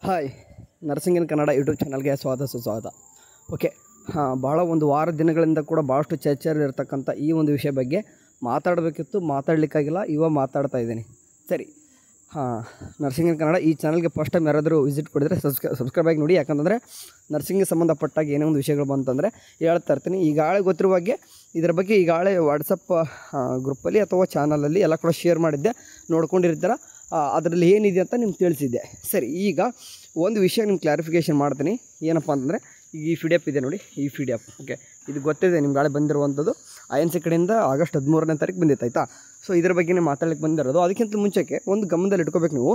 Hi nursing ಇನ್ Kannada YouTube ಚಾನಲ್ಗೆ ಸುಸ್ವಾಗತ. Okay, ಭಾಳ ಒಂದು ವಾರ ದಿನಗಳಿಂದ ಕೂಡ ಭಾಳಷ್ಟು ಚರ್ಚೆಯಲ್ಲಿರ್ತಕ್ಕಂಥ ಈ ಒಂದು ವಿಷಯ ಬಗ್ಗೆ ಮಾತಾಡಬೇಕಿತ್ತು, ಮಾತಾಡಲಿಕ್ಕಾಗಿಲ್ಲ. ಇವಾಗ ಮಾತಾಡ್ತಾ ಇದ್ದೀನಿ. ಸರಿ, ನರ್ಸಿಂಗ್ ಇನ್ ಕನ್ನಡ ಈ ಚಾನಲ್ಗೆ ಫಸ್ಟ್ ಟೈಮ್ ಯಾರಾದರೂ ವಿಸಿಟ್ ಕೊಡಿದರೆ ಸಬ್ಸ್ಕ್ರೈಬ್ ಆಗಿ ನೋಡಿ. ಯಾಕಂತಂದರೆ ನರ್ಸಿಂಗ್ಗೆ ಸಂಬಂಧಪಟ್ಟಾಗ ಏನೇ ಒಂದು ವಿಷಯಗಳು ಬಂತಂದರೆ ಹೇಳ್ತಾ ಇರ್ತೀನಿ. ಈಗಾಗಲೇ ಗೊತ್ತಿರುವ ಹಾಗೆ ಇದರ ಬಗ್ಗೆ ಈಗಾಗಲೇ ವಾಟ್ಸಪ್ ಗ್ರೂಪಲ್ಲಿ ಅಥವಾ ಚಾನಲಲ್ಲಿ ಎಲ್ಲ ಕೂಡ ಶೇರ್ ಮಾಡಿದ್ದೆ, ನೋಡ್ಕೊಂಡಿರ್ತೀರ. ಅದರಲ್ಲಿ ಏನಿದೆ ಅಂತ ನಿಮ್ಗೆ ತಿಳಿಸಿದ್ದೆ. ಸರಿ, ಈಗ ಒಂದು ವಿಷಯ ನಿಮ್ಗೆ ಕ್ಲಾರಿಫಿಕೇಷನ್ ಮಾಡ್ತೀನಿ. ಏನಪ್ಪ ಅಂತಂದರೆ, ಈಗ ಈ PDF ಇದೆ ನೋಡಿ, ಈ PDF. ಓಕೆ, ಇದು ಗೊತ್ತಿದೆ ನಿಮ್ಗೆ ನಾಳೆ ಬಂದಿರುವಂಥದ್ದು INC ಕಡೆಯಿಂದ ಆಗಸ್ಟ್ 13ನೇ ತಾರೀಕು ಬಂದಿತ್ತು, ಆಯಿತಾ. ಸೊ ಇದ್ರ ಬಗ್ಗೆ ಮಾತಾಡ್ಲಿಕ್ಕೆ ಬಂದಿರೋದು. ಅದಕ್ಕಿಂತ ಮುಂಚೆಗೆ ಒಂದು ಗಮನದಲ್ಲಿ ಇಟ್ಕೋಬೇಕು ನೀವು.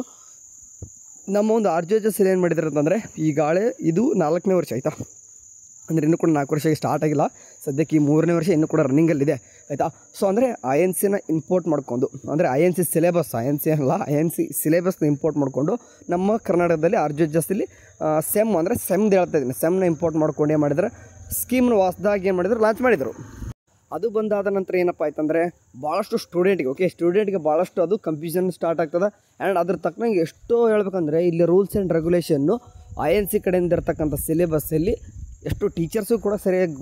ನಮ್ಮ ಒಂದು RJHS ಏನು ಮಾಡಿದ್ರು ಅಂತಂದರೆ, ಈಗಾಗಲೇ ಇದು 4ನೇ ವರ್ಷ, ಆಯಿತಾ. ಅಂದರೆ ಇನ್ನೂ ಕೂಡ 4 ವರ್ಷ ಸ್ಟಾರ್ಟ್ ಆಗಿಲ್ಲ. ಸದ್ಯಕ್ಕೆ ಈ 3ನೇ ವರ್ಷ ಇನ್ನೂ ಕೂಡ ರನ್ನಿಂಗಲ್ಲಿದೆ, ಆಯಿತಾ. ಸೊ ಅಂದರೆ INCನ ಇಂಪೋರ್ಟ್ ಮಾಡ್ಕೊಂಡು, ಅಂದರೆ INC ಸಿಲೆಬಸ್, INC ಅಲ್ಲ, INC ಸಿಲೆಬಸ್ನ ಇಂಪೋರ್ಟ್ ಮಾಡಿಕೊಂಡು ನಮ್ಮ ಕರ್ನಾಟಕದಲ್ಲಿ RJHSಲ್ಲಿ ಸೆಮ್, ಅಂದರೆ ಸೆಮ್ದು ಹೇಳ್ತಾ ಇದ್ದೀನಿ, ಸೆಮ್ನ ಇಂಪೋರ್ಟ್ ಮಾಡ್ಕೊಂಡು ಏನು ಮಾಡಿದ್ರೆ, ಸ್ಕೀಮ್ನ ಹೊಸದಾಗಿ ಏನು ಮಾಡಿದ್ರು, ಲಾಂಚ್ ಮಾಡಿದರು. ಅದು ಬಂದಾದ ನಂತರ ಏನಪ್ಪ ಆಯ್ತಂದರೆ, ಭಾಳಷ್ಟು ಸ್ಟೂಡೆಂಟ್ಗೆ ಭಾಳಷ್ಟು ಅದು ಕನ್ಫ್ಯೂಷನ್ ಸ್ಟಾರ್ಟ್ ಆಗ್ತದೆ. ಆ್ಯಂಡ್ ಅದ್ರ ತಕ್ಕನಂಗೆ ಎಷ್ಟೋ ಹೇಳ್ಬೇಕಂದ್ರೆ, ಇಲ್ಲಿ ರೂಲ್ಸ್ ಆ್ಯಂಡ್ ರೆಗ್ಯುಲೇಷನ್ನು INC ಕಡೆಯಿಂದ ಇರ್ತಕ್ಕಂಥ ಸಿಲೆಬಸ್ಸಲ್ಲಿ ಎಷ್ಟು ಟೀಚರ್ಸು ಕೂಡ ಸರಿಯಾಗಿ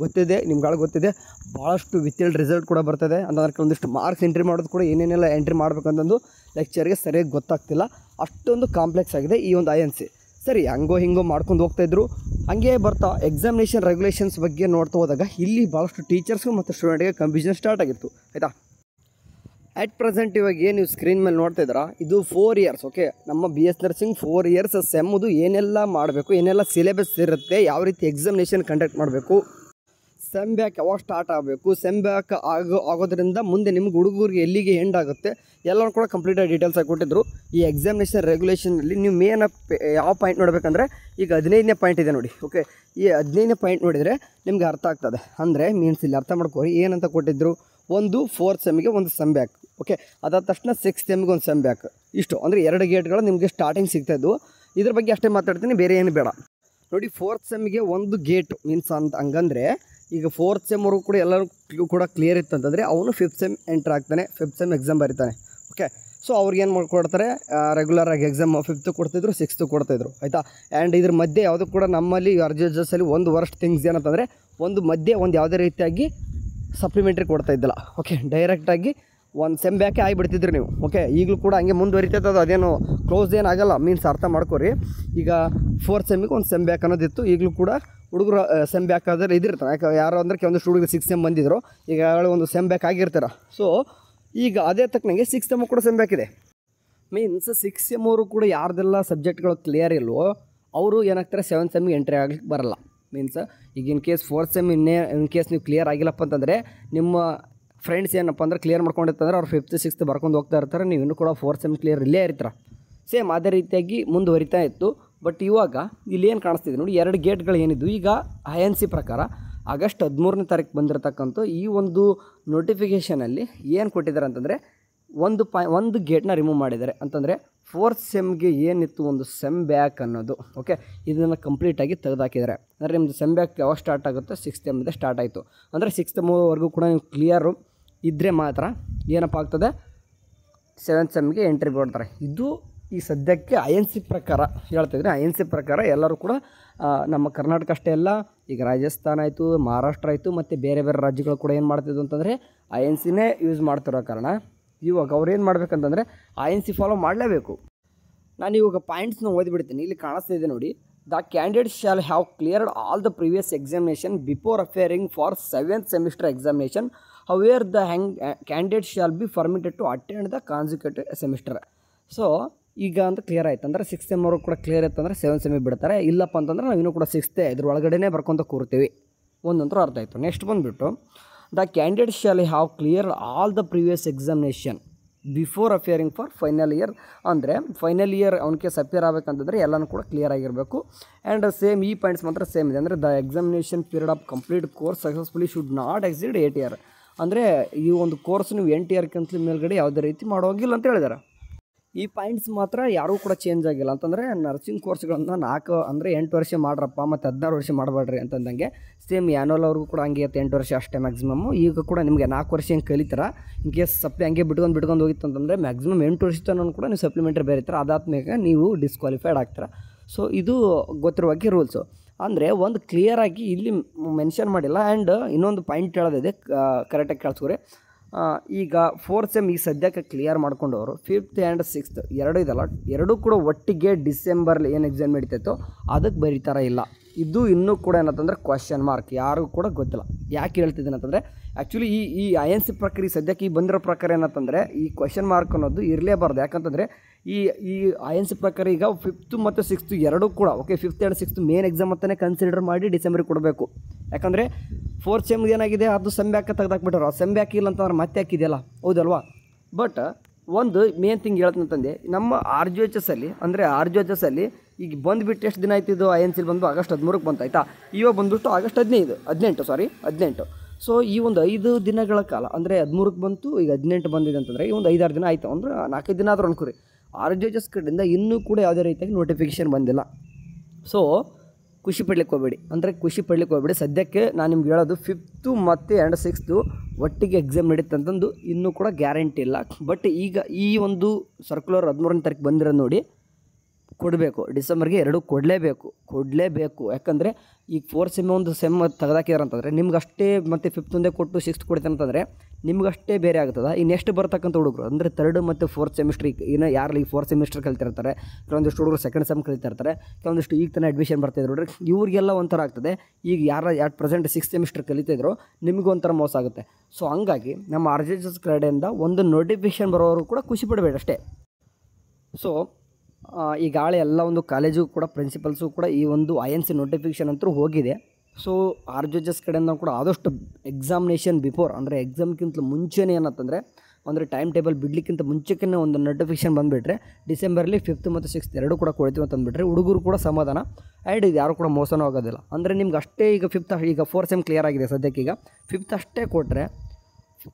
ಗೊತ್ತಿದೆ, ನಿಮ್ಗಳ ಗೊತ್ತಿದೆ. ಭಾಳಷ್ಟು ವಿತಿಲ್ಡ್ ರಿಸಲ್ಟ್ ಕೂಡ ಬರ್ತದೆ. ಅಂತಂದ್ರೆ ಒಂದಿಷ್ಟು ಮಾರ್ಕ್ಸ್ ಎಂಟ್ರಿ ಮಾಡೋದು ಕೂಡ ಏನೇನೆಲ್ಲ ಎಂಟ್ರಿ ಮಾಡ್ಬೇಕಂತಂದು ಲೆಕ್ಚರ್ಗೆ ಸರಿಯಾಗಿ ಗೊತ್ತಾಗ್ತಿಲ್ಲ. ಅಷ್ಟೊಂದು ಕಾಂಪ್ಲೆಕ್ಸ್ ಆಗಿದೆ ಈ ಒಂದು INC. ಸರಿ, ಹಂಗೋ ಹಿಂಗೋ ಮಾಡ್ಕೊಂಡು ಹೋಗ್ತಾಯಿದ್ರು. ಹಾಗೇ ಬರ್ತಾ ಎಕ್ಸಾಮಿನೇಷನ್ ರೆಗ್ಯುಲೇಷನ್ಸ್ ಬಗ್ಗೆ ನೋಡ್ತಾ ಹೋದಾಗ ಇಲ್ಲಿ ಭಾಳಷ್ಟು ಟೀಚರ್ಸ್ಗೂ ಮತ್ತು ಸ್ಟೂಡೆಂಟ್ಗೆ ಕನ್ಫ್ಯೂಷನ್ ಸ್ಟಾರ್ಟ್ ಆಗಿತ್ತು, ಆಯಿತಾ. ಅಟ್ ಪ್ರೆಸೆಂಟ್ ಇವಾಗ ಏನು ನೀವು ಸ್ಕ್ರೀನ್ ಮೇಲೆ ನೋಡ್ತಾ ಇದ್ದೀರಾ, ಇದು 4 ಇಯರ್ಸ್. ಓಕೆ, ನಮ್ಮ BS ನರ್ಸಿಂಗ್ 4 ಇಯರ್ಸ್ ಸೆಮ್ಮದು ಏನೆಲ್ಲ ಮಾಡಬೇಕು, ಏನೆಲ್ಲ ಸಿಲೆಬಸ್ ಇರುತ್ತೆ, ಯಾವ ರೀತಿ ಎಕ್ಸಾಮಿನೇಷನ್ ಕಂಡಕ್ಟ್ ಮಾಡಬೇಕು, ಸೆಮ್ ಬ್ಯಾಕ್ ಯಾವಾಗ ಸ್ಟಾರ್ಟ್ ಆಗಬೇಕು, ಸೆಮ್ ಬ್ಯಾಕ್ ಆಗೋದ್ರಿಂದ ಮುಂದೆ ನಿಮ್ಗೆ ಹುಡುಗರಿಗೆ ಎಲ್ಲಿಗೆ ಎಂಡ್ ಆಗುತ್ತೆ ಎಲ್ಲರೂ ಕೂಡ ಕಂಪ್ಲೀಟಾಗಿ ಡೀಟೇಲ್ಸಾಗಿ ಕೊಟ್ಟಿದ್ದರು. ಈ ಎಕ್ಸಾಮಿನೇಷನ್ ರೆಗ್ಯುಲೇಷನಲ್ಲಿ ನೀವು ಮೇನ್ ಯಾವ ಪಾಯಿಂಟ್ ನೋಡಬೇಕಂದ್ರೆ, ಈಗ 15ನೇ ಪಾಯಿಂಟ್ ಇದೆ ನೋಡಿ. ಓಕೆ, ಈ 15ನೇ ಪಾಯಿಂಟ್ ನೋಡಿದರೆ ನಿಮ್ಗೆ ಅರ್ಥ ಆಗ್ತದೆ. ಅಂದರೆ ಮೀನ್ಸ್ ಇಲ್ಲಿ ಅರ್ಥ ಮಾಡ್ಕೋರಿ, ಏನಂತ ಕೊಟ್ಟಿದ್ದರು, ಒಂದು 4th ಸೆಮ್ಗೆ ಒಂದು ಸೆಮ್ ಬ್ಯಾಕ್. ಓಕೆ, ಅದಾದ ತಕ್ಷಣ 6th ಸೆಮ್ಗೆ ಒಂದು ಸೆಮ್ ಬ್ಯಾಕ್. ಇಷ್ಟು ಅಂದರೆ 2 ಗೇಟ್ಗಳು ನಿಮಗೆ ಸ್ಟಾರ್ಟಿಂಗ್ ಸಿಗ್ತಾಯಿದ್ವು. ಇದ್ರ ಬಗ್ಗೆ ಅಷ್ಟೇ ಮಾತಾಡ್ತೀನಿ, ಬೇರೆ ಏನು ಬೇಡ. ನೋಡಿ, 4th ಸೆಮ್ಗೆ ಒಂದು ಗೇಟ್ ಮೀನ್ಸ್ ಅಂತ ಹಂಗಂದರೆ, ಈಗ 4th ಸೆಮ್ವರೆಗೂ ಕೂಡ ಎಲ್ಲರೂ ಕೂಡ ಕ್ಲಿಯರ್ ಇತ್ತಂತಂದರೆ ಅವನು 5th ಸೆಮ್ ಎಂಟ್ರ್ ಆಗ್ತಾನೆ, 5th ಸೆಮ್ ಎಕ್ಸಾಮ್ ಬರೀತಾನೆ. ಓಕೆ, ಸೊ ಅವ್ರಿಗೆ ಏನು ಮಾಡ್ಕೊಡ್ತಾರೆ, ರೆಗ್ಯುಲರಾಗಿ ಎಕ್ಸಾಮ್ 5th ಕೊಡ್ತಿದ್ರು, 6th ಕೊಡ್ತಾಯಿದ್ರು, ಆಯಿತಾ. ಆ್ಯಂಡ್ ಇದ್ರ ಮಧ್ಯೆ ಯಾವುದು ಕೂಡ ನಮ್ಮಲ್ಲಿ RJHSಲ್ಲಿ ಒಂದು ವರ್ಸ್ಟ್ ಥಿಂಗ್ಸ್ ಏನಂತಂದರೆ, ಒಂದು ಮಧ್ಯೆ ಒಂದು ಯಾವುದೇ ರೀತಿಯಾಗಿ ಸಪ್ಲಿಮೆಂಟ್ರಿ ಕೊಡ್ತಾ ಇದ್ದಿಲ್ಲ. ಓಕೆ, ಡೈರೆಕ್ಟಾಗಿ ಒಂದು ಸೆಮ್ ಬ್ಯಾಕೆ ಆಗಿಬಿಡ್ತಿದ್ರು ನೀವು. ಓಕೆ, ಈಗಲೂ ಕೂಡ ಹಂಗೆ ಮುಂದುವರಿತೈತೆ, ಅದು ಅದೇನು ಕ್ಲೋಸ್ ಏನಾಗಲ್ಲ. ಮೀನ್ಸ್ ಅರ್ಥ ಮಾಡ್ಕೊರಿ, ಈಗ 4th ಸೆಮ್ಮಿಗೆ ಒಂದು ಸೆಮ್ ಬ್ಯಾಕ್ ಅನ್ನೋದಿತ್ತು. ಈಗಲೂ ಕೂಡ ಹುಡುಗರು ಸೆಮ್ ಬ್ಯಾಕ್ ಆದರೆ ಇದಿರ್ತಾರೆ. ಯಾಕೆ ಯಾರು ಅಂದರೆ ಕೆಲವೊಂದಿಷ್ಟು ಹುಡುಗರು 6th ಸೆಮ್ ಬಂದಿದ್ರು, ಈಗ ಒಂದು ಸೆಮ್ ಬ್ಯಾಕ್ ಆಗಿರ್ತಾರೆ. ಸೊ ಈಗ ಅದೇ ತಕ್ಕನಂಗೆ 6th ಸೆಮ್ ಕೂಡ ಸೆಮ್ ಬ್ಯಾಕ್ ಇದೆ. ಮೀನ್ಸ್ 6th ಸೆಮ್ ಅವರು ಕೂಡ ಯಾರ್ದೆಲ್ಲ ಸಬ್ಜೆಕ್ಟ್ಗಳು ಕ್ಲಿಯರ್ ಇಲ್ವೋ ಅವರು ಏನಾಗ್ತಾರೆ, 7th ಸೆಮ್ಗೆ ಎಂಟ್ರಿ ಆಗ್ಲಿಕ್ಕೆ ಬರಲ್ಲ. ಮೀನ್ಸ್ ಈಗ in case 4th sem in case ನೀವು ಕ್ಲಿಯರ್ ಆಗಿಲ್ಲಪ್ಪ ಅಂತಂದರೆ, ನಿಮ್ಮ ಫ್ರೆಂಡ್ಸ್ ಏನಪ್ಪ ಅಂದ್ರೆ ಕ್ಲಿಯರ್ ಮಾಡ್ಕೊಂಡಿರ್ತಂದ್ರೆ ಅವ್ರು 5th 6th ಬರ್ಕೊಂಡು ಹೋಗ್ತಾ ಇರ್ತಾರೆ, ನೀವು ಇನ್ನೂ ಕೂಡ 4th ಸೆಮ್ ಕ್ಲಿಯರ್ ಇಲ್ಲೇ ಇರ್ತೀರ. ಸೇಮ್ ಅದೇ ರೀತಿಯಾಗಿ ಮುಂದುವರಿತಾ ಇತ್ತು. ಬಟ್ ಇವಾಗ ಇಲ್ಲಿ ಏನು ಕಾಣಿಸ್ತಿದೆ ನೋಡಿ, 2 ಗೇಟ್ಗಳು ಏನಿದ್ದು, ಈಗ INC ಪ್ರಕಾರ ಆಗಸ್ಟ್ 13ನೇ ತಾರೀಕು ಬಂದಿರತಕ್ಕಂಥ ಈ ಒಂದು ನೋಟಿಫಿಕೇಷನಲ್ಲಿ ಏನು ಕೊಟ್ಟಿದ್ದಾರೆ ಅಂತಂದರೆ, ಒಂದು ಗೇಟ್ನ ರಿಮೂವ್ ಮಾಡಿದ್ದಾರೆ. ಅಂತಂದರೆ 4th ಸೆಮ್ಗೆ ಏನಿತ್ತು ಒಂದು ಸೆಮ್ ಬ್ಯಾಕ್ ಅನ್ನೋದು, ಓಕೆ, ಇದನ್ನು ಕಂಪ್ಲೀಟಾಗಿ ತೆಗೆದುಹಾಕಿದ್ದಾರೆ. ಅಂದರೆ ನಿಮ್ಮದು ಸೆಮ್ ಬ್ಯಾಕ್ ಯಾವಾಗ ಸ್ಟಾರ್ಟ್ ಆಗುತ್ತೆ, 6th ಸೆಮ್ಮಿಂದ ಸ್ಟಾರ್ಟ್ ಆಯಿತು. ಅಂದರೆ 6th ಸೆಮ್ವರೆಗೂ ಕೂಡ ನೀವು ಕ್ಲಿಯರು ಇದ್ದರೆ ಮಾತ್ರ ಏನಪ್ಪ ಆಗ್ತದೆ, 7th ಸೆಮ್ಗೆ ಎಂಟ್ರಿ ಕೊಡ್ತಾರೆ. ಇದು ಈ ಸದ್ಯಕ್ಕೆ INC ಪ್ರಕಾರ ಹೇಳ್ತಿದ್ರೆ, INC ಪ್ರಕಾರ ಎಲ್ಲರೂ ಕೂಡ ನಮ್ಮ ಕರ್ನಾಟಕ ಅಷ್ಟೇ ಅಲ್ಲ, ಈಗ ರಾಜಸ್ಥಾನ ಆಯಿತು, ಮಹಾರಾಷ್ಟ್ರ ಆಯಿತು, ಮತ್ತು ಬೇರೆ ಬೇರೆ ರಾಜ್ಯಗಳು ಕೂಡ ಏನು ಮಾಡ್ತಿದ್ವು ಅಂತಂದರೆ INCನೇ ಯೂಸ್ ಮಾಡ್ತಿರೋ ಕಾರಣ ಇವಾಗ ಅವ್ರು ಏನು ಮಾಡಬೇಕಂತಂದರೆ INC ಫಾಲೋ ಮಾಡಲೇಬೇಕು. ನಾನು ಇವಾಗ ಪಾಯಿಂಟ್ಸ್ನ ಓದಿಬಿಡ್ತೀನಿ. ಇಲ್ಲಿ ಕಾಣಿಸ್ತಿದೆ ನೋಡಿ, the candidate shall have cleared all the previous examination before appearing for 7th semester examination. However the candidate shall be permitted to attend the consecutive semester. So ಈಗ ಅಂತ ಕ್ಲಿಯರ್ ಆಯ್ತು ಅಂದರೆ 6th ಸೆಮ್ವರೆಗೂ ಕೂಡ ಕ್ಲಿಯರ್ ಇತ್ತು ಅಂದರೆ 7th ಸೆಮ್ಮಿಗೆ ಬಿಡ್ತಾರೆ. ಇಲ್ಲಪ್ಪ ಅಂತಂದ್ರೆ ನಾವು ಇನ್ನೂ ಕೂಡ 6th ಇದ್ರ ಒಳಗಡೆನೇ ಬರ್ಕೊತ ಕೂರ್ತೀವಿ. ಒಂದಂತರೂ ಅರ್ಥ ಆಯಿತು. ನೆಕ್ಸ್ಟ್ ಬಂದುಬಿಟ್ಟು, the candidate shall have clear all the previous examination before appearing for final year. ಅಂದರೆ ಫೈನಲ್ ಇಯರ್ ಅವನಿಗೆ ಅಪಿಯರ್ ಆಗಬೇಕಂತಂದರೆ ಎಲ್ಲನೂ ಕೂಡ ಕ್ಲಿಯರ್ ಆಗಿರಬೇಕು. ಆ್ಯಂಡ್ ಸೇಮ್ ಈ ಪಾಯಿಂಟ್ಸ್ ಮಾತ್ರ ಸೇಮ್ ಇದೆ. ಅಂದರೆ the examination period of complete course successfully should not exceed 8 years. ಅಂದರೆ ಈ ಒಂದು ಕೋರ್ಸ್ ನೀವು 8 yearಕ್ಕಿಂತ ಮೇಲ್ಗಡೆ ಯಾವುದೇ ರೀತಿ ಮಾಡೋಗಿಲ್ಲ ಅಂತ ಹೇಳಿದ್ದಾರೆ. ಈ ಪಾಯಿಂಟ್ಸ್ ಮಾತ್ರ ಯಾರೂ ಕೂಡ ಚೇಂಜ್ ಆಗಿಲ್ಲ. ಅಂತಂದರೆ ನರ್ಸಿಂಗ್ ಕೋರ್ಸ್ಗಳನ್ನು 4 ಅಂದರೆ 8 ವರ್ಷ ಮಾಡ್ರಪ್ಪ ಮತ್ತು 16 ವರ್ಷ ಮಾಡಬೇಡ್ರಿ ಅಂತಂದಂಗೆ ಸೇಮ್ ಆ್ಯನುವಲ್ ಅವ್ರಿಗೂ ಕೂಡ ಹಂಗೆ 8 ವರ್ಷ ಅಷ್ಟೇ ಮ್ಯಾಕ್ಸಿಮಮ್ಮು. ಈಗ ಕೂಡ ನಿಮಗೆ 4 ವರ್ಷ ಹಿಂಗೆ ಕಲಿತಾರ. ಇನ್ ಕೇಸ್ ಸಪ್ಲಿ ಹಂಗೆ ಬಿಟ್ಕೊಂಡು ಹೋಗಿತ್ತು ಅಂತಂದರೆ ಮ್ಯಾಕ್ಸಿಮಮ್ 8 ವರ್ಷ ತನಕ ಕೂಡ ನೀವು ಸಪ್ಲಿಮೆಂಟ್ರಿ ಬೇರಿತಾರೆ. ಅದಾದ್ಮೇಲೆ ನೀವು ಡಿಸ್ಕ್ವಾಲಿಫೈಡ್ ಆಗ್ತೀರ. ಸೊ ಇದು ಗೊತ್ತಿರುವಾಗಿ ರೂಲ್ಸು. ಅಂದರೆ ಒಂದು ಕ್ಲಿಯರಾಗಿ ಇಲ್ಲಿ ಮೆನ್ಷನ್ ಮಾಡಿಲ್ಲ. ಆ್ಯಂಡ್ ಇನ್ನೊಂದು ಪಾಯಿಂಟ್ ಹೇಳೋದಿದೆ, ಕರೆಕ್ಟಾಗಿ ಕೇಳಿಸ್ಕೊರಿ. ಈಗ 4th ಸೆಮ್ ಈಗ ಸದ್ಯಕ್ಕೆ ಕ್ಲಿಯರ್ ಮಾಡ್ಕೊಂಡವರು 5th ಆ್ಯಂಡ್ 6th ಎರಡು ಇದಲ್ಲ, ಎರಡೂ ಕೂಡ ಒಟ್ಟಿಗೆ ಡಿಸೆಂಬರ್ಲಿ ಏನು ಎಕ್ಸಾಮ್ ನಡೀತಾಯಿತ್ತು ಅದಕ್ಕೆ ಬರೀತಾರ ಇಲ್ಲ. ಇದು ಇನ್ನೂ ಕೂಡ ಏನಂತಂದರೆ ಕ್ವಶನ್ ಮಾರ್ಕ್, ಯಾರಿಗೂ ಕೂಡ ಗೊತ್ತಿಲ್ಲ. ಯಾಕೆ ಹೇಳ್ತಿದ್ದೀನಿ ಅಂತಂದರೆ ಆ್ಯಕ್ಚುಲಿ ಈ INC ಪ್ರಕ್ರಿಯೆ ಸದ್ಯಕ್ಕೆ ಈ ಬಂದಿರೋ ಪ್ರಕಾರ ಏನಂತಂದರೆ ಈ ಕ್ವಶನ್ ಮಾರ್ಕ್ ಅನ್ನೋದು ಇರಲೇಬಾರ್ದು. ಯಾಕಂತಂದರೆ ಈ INC ಪ್ರಕಾರ ಈಗ 5th ಮತ್ತು 6th ಎರಡೂ ಕೂಡ okay 5th and 6th main exam ಅಂತಲೇ ಕನ್ಸಿಡರ್ ಮಾಡಿ ಡಿಸೆಂಬರಿಗೆ ಕೊಡಬೇಕು. ಯಾಕಂದರೆ 4th ಸೆಮ್ಗೆ ಏನಾಗಿದೆ ಅದು ಸೆಮ್ ಬ್ಯಾಕ್ ತೆಗೆದಾಕ್ಬಿಟ್ಟಾರ. ಸೆಮ್ ಬ್ಯಾಕ್ ಇಲ್ಲ ಅಂತಂದ್ರೆ ಮತ್ತೆ ಹಾಕಿದೆಯಲ್ಲ, ಹೌದಲ್ವಾ? ಬಟ್ ಒಂದು ಮೇನ್ ಥಿಂಗ್ ಹೇಳ್ತೀನಿ ಅಂತಂದೆ, ನಮ್ಮ RGHS ಅಲ್ಲಿ ಅಂದರೆ RGHS ಅಲ್ಲಿ ಈಗ ಬಂದುಬಿಟ್ಟು ಎಷ್ಟು ದಿನ ಆಯ್ತು ಇದು INC ಬಂದು ಆಗಸ್ಟ್ 13ಕ್ಕೆ ಬಂತು ಆಯಿತಾ. ಇವಾಗ ಬಂದುಬಿಟ್ಟು ಆಗಸ್ಟ್ 18. ಸೊ ಈ ಒಂದು 5 ದಿನಗಳ ಕಾಲ ಅಂದರೆ 13ಕ್ಕೆ ಬಂತು, ಈಗ 18 ಬಂದಿದೆ ಅಂತಂದರೆ ಈ ಒಂದು 5-6 ದಿನ ಆಯಿತು ಅಂದರೆ 4 ದಿನ ಆದರೂ ಅನ್ಕೋರಿ. RGHS ಕಡೆಯಿಂದ ಇನ್ನೂ ಕೂಡ ಯಾವುದೇ ರೀತಿಯಾಗಿ ನೋಟಿಫಿಕೇಷನ್ ಬಂದಿಲ್ಲ. ಸೊ ಖುಷಿ ಪಡ್ಲಿಕ್ಕೆ ಹೋಗ್ಬೇಡಿ. ಸದ್ಯಕ್ಕೆ ನಾನು ನಿಮ್ಗೆ ಹೇಳೋದು 5th ಮತ್ತು 6th ಒಟ್ಟಿಗೆ ಎಕ್ಸಾಮ್ ನಡೀತಂತಂದು ಇನ್ನೂ ಕೂಡ ಗ್ಯಾರಂಟಿ ಇಲ್ಲ. ಬಟ್ ಈಗ ಈ ಒಂದು ಸರ್ಕ್ಯುಲರ್ 13ನೇ ತಾರೀಕು ಬಂದಿರೋದು ನೋಡಿ, ಕೊಡಬೇಕು ಡಿಸೆಂಬರ್ಗೆ 2 ಕೊಡಲೇಬೇಕು. ಯಾಕಂದರೆ ಈಗ 4th ಸೆಮ್ ಒಂದು ಸೆಮ್ ತೆಗೆದಾಕಿದಾರೆ ಅಂತಂದರೆ ನಿಮ್ಗಷ್ಟೇ ಮತ್ತು 5th ಒಂದೇ ಕೊಟ್ಟು 6th ಕೊಡ್ತಾರೆ ಅಂತಂದರೆ ನಿಮ್ಗಷ್ಟೇ ಬೇರೆ ಆಗ್ತದೆ. ಈ ನೆಕ್ಸ್ಟ್ ಬರ್ತಕ್ಕಂಥ ಹುಡುಗರು ಅಂದರೆ 3rd ಮತ್ತು 4th ಸೆಮಿಸ್ಟ್ರ್ ಇನ್ನು ಯಾರು ಈ 4th ಸೆಮಿಸ್ಟರ್ ಕಲಿತಿರ್ತಾರೆ, ಕೆಲವೊಂದಿಷ್ಟು ಹುಡುಗರು 2nd ಸೆಮ್ ಕಲಿತಿರ್ತಾರೆ, ಕೆಲವೊಂದಿಷ್ಟು ಈಗ ತಾನೇ ಅಡ್ಮಿಷನ್ ಬರ್ತಾಯಿದ್ರು ನೋಡ್ರಿ, ಇವ್ರಿಗೆಲ್ಲ ಒಂಥರ ಆಗ್ತದೆ. ಈಗ ಯಾರು ಪ್ರೆಸೆಂಟ್ 6th ಸೆಮಿಸ್ಟರ್ ಕಲಿತಿದ್ರು ನಿಮಗೂ ಒಂಥರ ಮೋಸ ಆಗುತ್ತೆ. ಸೊ ಹಂಗಾಗಿ ನಮ್ಮ RGHS ಕಡೆಯಿಂದ ಒಂದು ನೋಟಿಫಿಕೇಷನ್ ಬರೋರು ಕೂಡ ಖುಷಿ ಪಡಬೇಡಿ ಅಷ್ಟೇ. ಸೊ ಈಗಾಗಲೇ ಎಲ್ಲ ಒಂದು ಕಾಲೇಜು ಕೂಡ ಪ್ರಿನ್ಸಿಪಲ್ಸು ಕೂಡ ಈ ಒಂದು INC ನೋಟಿಫಿಕೇಷನ್ ಅಂತೂ ಹೋಗಿದೆ. ಸೊ RGHS ಕಡೆಯಿಂದ ಕೂಡ ಆದಷ್ಟು ಎಕ್ಸಾಮಿನೇಷನ್ ಬಿಫೋರ್ ಅಂದರೆ ಎಕ್ಸಾಮ್ಗಿಂತ ಮುಂಚೆನೇ ಏನಂತಂದರೆ ಅಂದರೆ ಟೈಮ್ ಟೇಬಲ್ ಬಿಡಲಿಕ್ಕಿಂತ ಮುಂಚೆನೇ ಒಂದು ನೋಟಿಫಿಕೇಷನ್ ಬಂದುಬಿಟ್ರೆ ಡಿಸೆಂಬರ್ಲಿ 5th ಮತ್ತು 6th ಎರಡೂ ಕೂಡ ಕೊಡ್ತೀವಿ ಅಂತ ಅಂದ್ಬಿಟ್ರೆ ಹುಡುಗರು ಕೂಡ ಸಮಾಧಾನ. ಆ್ಯಂಡ್ ಇದು ಯಾರು ಕೂಡ ಮೋಸನೂ ಆಗೋದಿಲ್ಲ. ಅಂದರೆ ನಿಮ್ಗೆ ಅಷ್ಟೇ ಈಗ 5th ಈಗ 4th ಸೆಮ್ ಕ್ಲಿಯರ್ ಆಗಿದೆ ಸದ್ಯಕ್ಕೆ, ಈಗ 5th ಅಷ್ಟೇ ಕೊಟ್ಟರೆ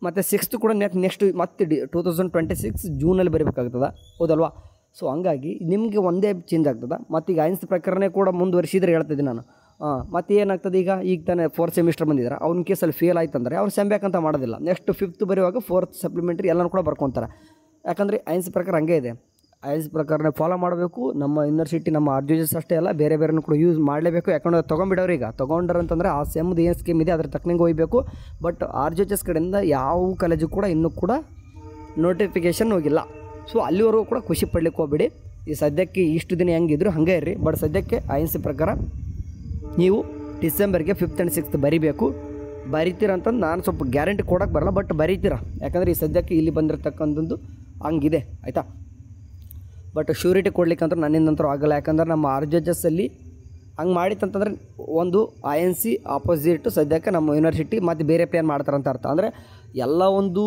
ಮತ್ತು 6th ಕೂಡ ನೆಕ್ಸ್ಟ್ ಮತ್ತೆ 2026 ಜೂನಲ್ಲಿ ಬರೀಬೇಕಾಗ್ತದೆ, ಹೌದಲ್ವಾ? ಸೊ ಹಂಗಾಗಿ ನಿಮಗೆ ಒಂದೇ ಚೇಂಜ್ ಆಗ್ತದೆ. ಮತ್ತು ಈಗ INC ಪ್ರಕಾರನೇ ಕೂಡ ಮುಂದುವರಿಸಿದ್ರೆ ಹೇಳ್ತಿದ್ದೀನಿ ನಾನು. ಮತ್ತು ಏನಾಗ್ತದೆ ಈಗ ತಾನೇ 4th ಸೆಮಿಸ್ಟರ್ ಬಂದಿದ್ದಾರೆ, ಅವ್ನ ಕೇಸಲ್ಲಿ ಫೇಲ್ ಆಯ್ತು ಅಂದರೆ ಅವ್ರು ಸೆಮ್ ಬ್ಯಾಕ್ ಅಂತ ಮಾಡೋದಿಲ್ಲ. ನೆಕ್ಸ್ಟ್ 5th ಬರೆಯುವಾಗ 4th ಸಪ್ಲಿಮೆಂಟ್ರಿ ಎಲ್ಲನೂ ಕೂಡ ಬರ್ಕೊತಾರೆ. ಯಾಕಂದರೆ INC ಪ್ರಕಾರ ಹಂಗೆ ಇದೆ. INC ಪ್ರಕಾರನೇ ಫಾಲೋ ಮಾಡಬೇಕು. ನಮ್ಮ ಯೂನಿವರ್ಸಿಟಿ ನಮ್ಮ RGHS ಅಷ್ಟೇ ಅಲ್ಲ, ಬೇರೆ ಕೂಡ ಯೂಸ್ ಮಾಡಲೇಬೇಕು. ಯಾಕಂದರೆ ತೊಗೊಂಬಿಡೋರು ಈಗ ತೊಗೊಂಡ್ರಂತಂದರೆ ಆ ಸೆಮ್ದು ಏನು ಸ್ಕೀಮ್ ಇದೆ ಅದ್ರ ತಕ್ಕನಂಗೆ ಹೋಗಬೇಕು. ಬಟ್ RGHS ಕಡೆಯಿಂದ ಯಾವ ಕಾಲೇಜು ಕೂಡ ಇನ್ನೂ ಕೂಡ ನೋಟಿಫಿಕೇಷನ್ ಹೋಗಿಲ್ಲ. ಸೊ ಅಲ್ಲಿವರೆಗೂ ಕೂಡ ಖುಷಿ ಪಡ್ಲಿಕ್ಕೆ ಹೋಗ್ಬೇಡಿ. ಈ ಸದ್ಯಕ್ಕೆ ಇಷ್ಟು ದಿನ ಹೆಂಗಿದ್ರು ಹಾಗೆ ಇರ್ರಿ. ಬಟ್ ಸದ್ಯಕ್ಕೆ INC ಪ್ರಕಾರ ನೀವು ಡಿಸೆಂಬರ್ಗೆ 5th ಆ್ಯಂಡ್ 6th ಬರೀತೀರಂತಂದು ನಾನು ಸ್ವಲ್ಪ ಗ್ಯಾರಂಟಿ ಕೊಡೋಕ್ಕೆ ಬರಲ್ಲ, ಬಟ್ ಬರೀತೀರ. ಯಾಕಂದರೆ ಈ ಸದ್ಯಕ್ಕೆ ಇಲ್ಲಿ ಬಂದಿರತಕ್ಕಂಥದ್ದು ಹಂಗಿದೆ ಆಯಿತಾ. ಬಟ್ ಶ್ಯೂರಿಟಿ ಕೊಡ್ಲಿಕ್ಕಂತೂ ನನ್ನಿಂದಂತರೂ ಆಗಲ್ಲ. ಯಾಕಂದ್ರೆ ನಮ್ಮ RGHS ಅಲ್ಲಿ ಹಂಗೆ ಮಾಡಿತ್ತಂತಂದ್ರೆ ಒಂದು INC ಆಪೋಸಿಟ್ ಸದ್ಯಕ್ಕೆ ನಮ್ಮ ಯೂನಿವರ್ಸಿಟಿ ಮತ್ತು ಬೇರೆ ಪ್ಲ್ಯಾನ್ ಮಾಡ್ತಾರಂತ ಅರ್ಥ. ಅಂದರೆ ಎಲ್ಲ ಒಂದು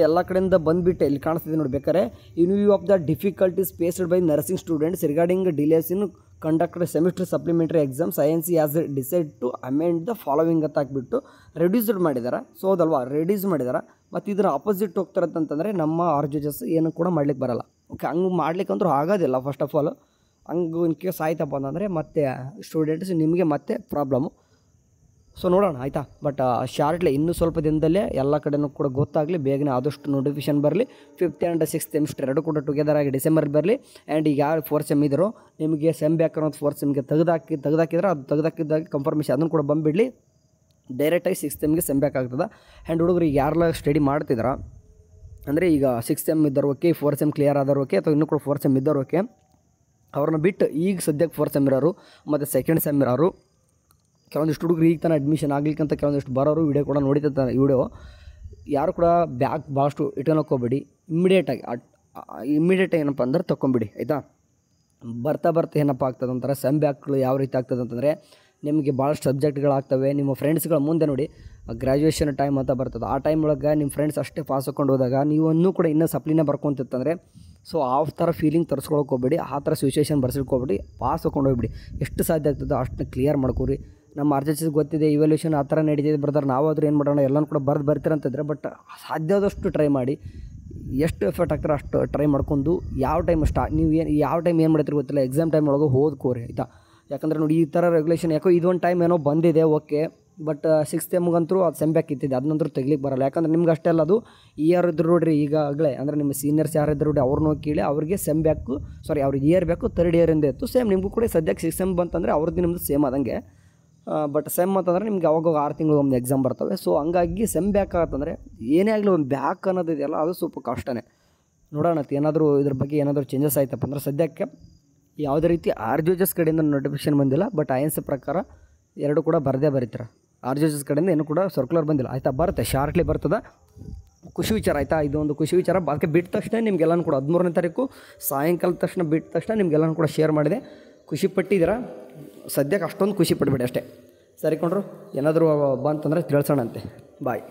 ಎಲ್ಲ ಕಡೆಯಿಂದ ಬಂದುಬಿಟ್ಟು ಇಲ್ಲಿ ಕಾಣಿಸ್ತಿದೆ ನೋಡಿ. ಬೇಕಾದ್ರೆ in view of the difficulties faced by nursing students regarding delays in conducted semester supplementary exams INC as decided to amend the following ಅಂತ ಹಾಕ್ಬಿಟ್ಟು ರೆಡ್ಯೂಸ್ಡ್ ಮಾಡಿದ್ದಾರೆ. ಸೊ ಹೌದಲ್ವಾ, ರೆಡ್ಯೂಸ್ ಮಾಡಿದ್ದಾರೆ. ಮತ್ತು ಇದರ ಆಪೋಸಿಟ್ ಹೋಗ್ತಾರಂತಂದರೆ ನಮ್ಮ RGHS ಏನು ಕೂಡ ಮಾಡ್ಲಿಕ್ಕೆ ಬರಲ್ಲ. ಓಕೆ, ಹಂಗೆ ಮಾಡ್ಲಿಕ್ಕಂದ್ರೂ ಆಗೋದಿಲ್ಲ. ಫಸ್ಟ್ ಆಫ್ ಆಲ್ ಹಂಗೆ ಇನ್ ಕೇಸ್ ಆಯ್ತಪ್ಪ ಅಂತಂದರೆ ಮತ್ತೆ ಸ್ಟೂಡೆಂಟ್ಸ್ ನಿಮಗೆ ಮತ್ತೆ ಪ್ರಾಬ್ಲಮ್ಮು. ಸೊ ನೋಡೋಣ ಆಯಿತಾ. ಬಟ್ ಶಾರ್ಟ್ಲಿ ಇನ್ನೂ ಸ್ವಲ್ಪ ದಿನದಲ್ಲೇ ಎಲ್ಲ ಕಡೆಯೂ ಕೂಡ ಗೊತ್ತಾಗಲಿ, ಬೇಗನೆ ಆದಷ್ಟು ನೋಟಿಫಿಕೇಷನ್ ಬರಲಿ. 5th ಆ್ಯಂಡ್ 6th ಸೆಮಿಸ್ಟರ್ ಎರಡು ಕೂಡ ಟುಗೆದರ್ ಆಗಿ ಡಿಸೆಂಬರ್ ಬರಲಿ. ಆ್ಯಂಡ್ ಈಗ ಯಾರು 4th ಸೆಮ್ ಇದ್ದರೂ ನಿಮಗೆ ಸೆಮ್ ಬ್ಯಾಕ್ ಅನ್ನೋದು 4th ಸೆಮ್ಗೆ ತೆಗೆದಾಕಿದ್ರೆ ಅದು ತೆಗೆದಾಕಿದ್ದಾಗ ಕನ್ಫರ್ಮೇಷನ್ ಅದನ್ನು ಕೂಡ ಬಂದುಬಿಡಲಿ. ಡೈರೆಕ್ಟಾಗಿ 6th ಸೆಮ್ಗೆ ಸೆಮ್ ಬ್ಯಾಕ್ ಆಗ್ತದೆ. ಆ್ಯಂಡ್ ಹುಡುಗರು ಈಗ ಯಾರೆಲ್ಲ ಸ್ಟಡಿ ಮಾಡ್ತಿದ್ರ ಅಂದರೆ ಈಗ 6th ಸೆಮ್ ಇದ್ದವ್ರು ಓಕೆ, 4th ಸೆಮ್ ಕ್ಲಿಯರ್ ಆದವ್ರು ಓಕೆ, ಅಥವಾ ಇನ್ನೂ ಕೂಡ 4th ಸೆಮ್ ಇದ್ದವ್ರು ಓಕೆ, ಅವ್ರನ್ನ ಬಿಟ್ಟು ಈಗ ಸದ್ಯಕ್ಕೆ 4th ಸೆಮ್ ಇರೋರು ಮತ್ತು 2nd ಸೆಮ್ ಇರೋರು, ಕೆಲವೊಂದಿಷ್ಟು ಹುಡುಗರು ಈಗ ತಾನೇ ಅಡ್ಮಿಷನ್ ಆಗ್ಲಿಕ್ಕಂತ ಕೆಲವೊಂದಿಷ್ಟು ಬರೋರು ವಿಡಿಯೋ ಕೂಡ ನೋಡಿರ್ತಾರೆ. ವಿಡಿಯೋ ಯಾರು ಕೂಡ ಬ್ಯಾಕ್ ಭಾಳಷ್ಟು ಇಟ್ಕೊಳಕ್ಕೆ ಹೋಗ್ಬೇಡಿ. ಇಮ್ಮಿಡಿಯೇಟ್ ಏನಪ್ಪ ಅಂದ್ರೆ ತೊಗೊಂಬಿಡಿ ಆಯಿತಾ. ಬರ್ತಾ ಏನಪ್ಪ ಆಗ್ತದೆ ಅಂತಾರೆ ಸೆಮ್ ಬ್ಯಾಕ್ಗಳು ಯಾವ ರೀತಿ ಆಗ್ತದೆ ಅಂತಂದರೆ ನಿಮಗೆ ಭಾಳಷ್ಟು ಸಬ್ಜೆಕ್ಟ್ಗಳಾಗ್ತವೆ. ನಿಮ್ಮ ಫ್ರೆಂಡ್ಸ್ಗಳ ಮುಂದೆ ನೋಡಿ ಗ್ರ್ಯಾಜುಯೇಷನ್ ಟೈಮ್ ಅಂತ ಬರ್ತದೆ. ಆ ಟೈಮ್ ಒಳಗೆ ನಿಮ್ಮ ಫ್ರೆಂಡ್ಸ್ ಅಷ್ಟೇ ಪಾಸ್ ಹಾಕೊಂಡು ಹೋದಾಗ ನೀವು ಇನ್ನೂ ಕೂಡ ಇನ್ನೂ ಸಪ್ಲಿನೇ ಬರ್ಕೊಂತಿತ್ತಂದರೆ ಸೊ ಆ ಥರ ಫೀಲಿಂಗ್ ತರಿಸ್ಕೊಳಕ್ಕೆ ಹೋಗ್ಬೇಡಿ, ಆ ಥರ ಸಿಚುವೇಷನ್ ಬರ್ಸ್ಕೊಳ್ಬೇಡಿ. ಪಾಸ್ ಹಾಕೊಂಡು ಹೋಗ್ಬಿಡಿ. ಎಷ್ಟು ಸಾಧ್ಯ ಆಗ್ತದೆ ಅಷ್ಟನ್ನ ಕ್ಲಿಯರ್ ಮಾಡ್ಕೊರಿ. ನಮ್ಮ RGHS ಗೊತ್ತಿದೆ ಇವ್ಯಾಲ್ಯೂಷನ್ ಆ ಥರ ನಡೀತಿದೆ ಬ್ರದರ್, ನಾವಾದರೂ ಏನು ಮಾಡೋಣ ಎಲ್ಲನೂ ಕೂಡ ಬರ್ತೀರಂತಿದ್ರೆ. ಬಟ್ ಸಾಧ್ಯವಾದಷ್ಟು ಟ್ರೈ ಮಾಡಿ. ಎಷ್ಟು ಎಫರ್ಟ್ ಆಗ್ತಾರೆ ಅಷ್ಟು ಟ್ರೈ ಮಾಡ್ಕೊಂಡು ಯಾವ ಟೈಮ್ ನೀವು ಯಾವ ಟೈಮ್ ಏನು ಮಾಡ್ತೀರಿ ಗೊತ್ತಿಲ್ಲ, ಎಕ್ಸಾಮ್ ಟೈಮ್ ಒಳಗೆ ಓದ್ಕೋರಿ ಆಯಿತಾ. ಯಾಕಂದರೆ ನೋಡಿ ಈ ಥರ ರೆಗ್ಯುಲೇಷನ್ ಯಾಕೋ ಇದೊಂದು ಟೈಮ್ ಏನೋ ಬಂದಿದೆ ಓಕೆ, ಬಟ್ 6th ಸೆಮ್ಗಂತೂ ಅದು ಸೆಮ್ ಬ್ಯಾಕ್ ಇತ್ತಿದೆ, ಅದನ್ನಂತೂ ತೆಗಿಲಿಕ್ಕೆ ಬರಲ್ಲ. ಯಾಕಂದರೆ ನಿಮ್ಗೆ ಅಷ್ಟೇ ಅಲ್ಲ, ಅದು ಇಯರ್ ಇದ್ರು ನೋಡಿರಿ ಈಗಾಗಲೇ, ಅಂದರೆ ನಿಮ್ಮ ಸೀನಿಯರ್ಸ್ ಯಾರಿದ್ರು ನೋಡಿ ಅವ್ರನ್ನೂ ಕೇಳಿ, ಅವ್ರಿಗೆ ಸೆಮ್ ಬ್ಯಾಕು ಅವ್ರಿಗೆ ಇಯರ್ ಬೇಕು 3rd ಇಯರಿಂದ ಇತ್ತು. ಸೇಮ್ ನಿಮಗೂ ಕೂಡ ಸದ್ಯಕ್ಕೆ 6th ಸೆಮ್ ಬಂತಂದರೆ ಅವ್ರದ್ದು ನಿಮ್ಮದು ಸೇಮ್ ಆದಂಗೆ. ಬಟ್ ಸೆಮ್ ಅಂತಂದರೆ ನಿಮ್ಗೆ ಅವಾಗ 6 ತಿಂಗಳು ಒಂದು ಎಕ್ಸಾಮ್ ಬರ್ತವೆ. ಸೊ ಹಂಗಾಗಿ ಸೆಮ್ ಬ್ಯಾಕ್ ಆಗತ್ತಂದರೆ ಏನೇ ಆಗಲಿ ಒಂದು ಬ್ಯಾಕ್ ಅನ್ನೋದು ಇದೆಯಲ್ಲ ಅದು ಸ್ವಲ್ಪ ಕಷ್ಟನೇ. ನೋಡೋಣ ಏನಾದರೂ ಇದ್ರ ಬಗ್ಗೆ ಏನಾದರೂ ಚೇಂಜಸ್ ಆಯ್ತಪ್ಪ ಅಂದರೆ. ಸದ್ಯಕ್ಕೆ ಯಾವುದೇ ರೀತಿ RGHS ಕಡೆಯಿಂದ ನೋಟಿಫಿಕೇಶನ್ ಬಂದಿಲ್ಲ, ಬಟ್ INC ಪ್ರಕಾರ ಎರಡು ಕೂಡ ಬರದೇ ಬರೀತಾರೆ. RGHS ಕಡೆಯಿಂದ ಏನೂ ಕೂಡ ಸರ್ಕ್ಯುಲರ್ ಬಂದಿಲ್ಲ ಆಯಿತಾ. ಬರುತ್ತೆ, ಶಾರ್ಟ್ಲಿ ಬರ್ತದೆ. ಖುಷಿ ವಿಚಾರ ಆಯಿತಾ, ಇದೊಂದು ಖುಷಿ ವಿಚಾರ. ಅದಕ್ಕೆ ಬಿಟ್ಟ ತಕ್ಷಣ ನಿಮಗೆಲ್ಲನೂ ಕೂಡ 13ನೇ ತಾರೀಕು ಸಾಯಂಕಾಲದ ತಕ್ಷಣ ಬಿಟ್ಟ ತಕ್ಷಣ ನಿಮಗೆಲ್ಲನೂ ಕೂಡ ಶೇರ್ ಮಾಡಿದೆ. ಖುಷಿ ಪಟ್ಟಿದ್ದೀರಾ, ಸದ್ಯಕ್ಕೆ ಅಷ್ಟೊಂದು ಖುಷಿ ಪಡಬೇಡಿ ಅಷ್ಟೇ. ಸರಿ ಕೊಂಡ್ರು, ಏನಾದರೂ ಬಂತಂದರೆ ತಿಳಿಸೋಣಂತೆ. ಬಾಯ್.